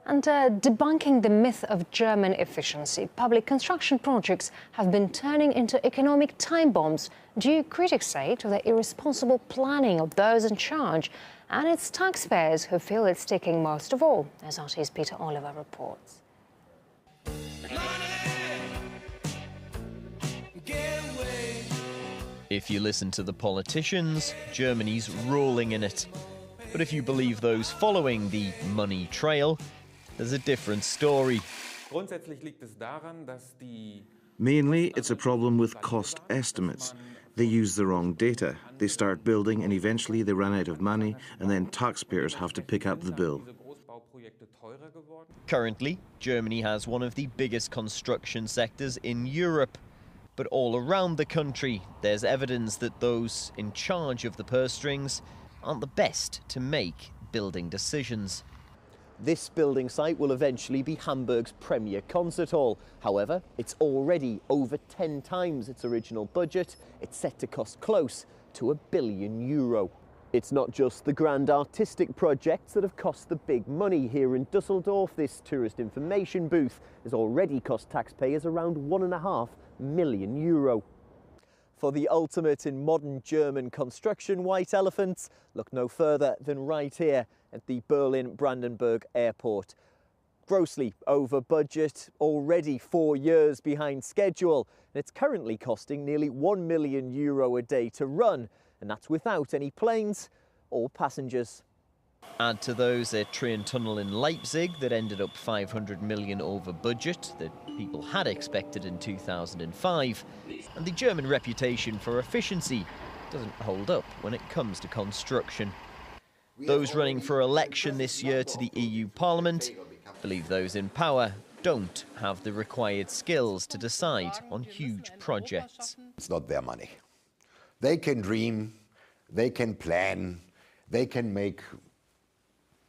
And debunking the myth of German efficiency, public construction projects have been turning into economic time bombs due, critics say, to the irresponsible planning of those in charge. And it's taxpayers who feel it's sticking most of all, as RT's Peter Oliver reports. If you listen to the politicians, Germany's rolling in it. But if you believe those following the money trail, there's a different story. Mainly, it's a problem with cost estimates. They use the wrong data. They start building and eventually they run out of money, and then taxpayers have to pick up the bill. Currently, Germany has one of the biggest construction sectors in Europe. But all around the country, there's evidence that those in charge of the purse strings aren't the best to make building decisions. This building site will eventually be Hamburg's premier concert hall. However, it's already over 10 times its original budget. It's set to cost close to €1 billion. It's not just the grand artistic projects that have cost the big money. Here in Dusseldorf, this tourist information booth has already cost taxpayers around €1.5 million. For the ultimate in modern German construction white elephants, look no further than right here at the Berlin-Brandenburg airport. Grossly over budget, already 4 years behind schedule, and it's currently costing nearly €1 million a day to run, and that's without any planes or passengers. Add to those a train tunnel in Leipzig that ended up 500 million over budget that people had expected in 2005, and the German reputation for efficiency doesn't hold up when it comes to construction. Those running for election this year to the EU Parliament believe those in power don't have the required skills to decide on huge projects. It's not their money. They can dream, they can plan, they can make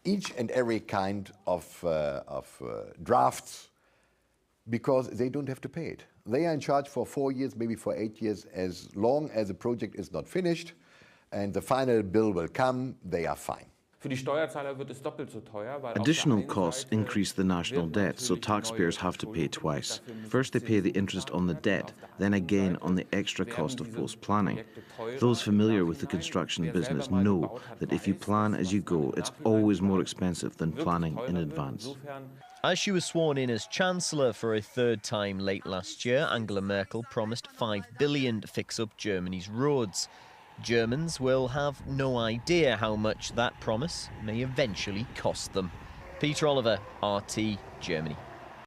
each and every kind of drafts because they don't have to pay it. They are in charge for 4 years, maybe for 8 years, as long as the project is not finished and the final bill will come, they are fine. Additional costs increase the national debt, so taxpayers have to pay twice. First they pay the interest on the debt, then again on the extra cost of post-planning. Those familiar with the construction business know that if you plan as you go, it's always more expensive than planning in advance. As she was sworn in as Chancellor for a third time late last year, Angela Merkel promised €5 billion to fix up Germany's roads. Germans will have no idea how much that promise may eventually cost them. Peter Oliver, RT, Germany.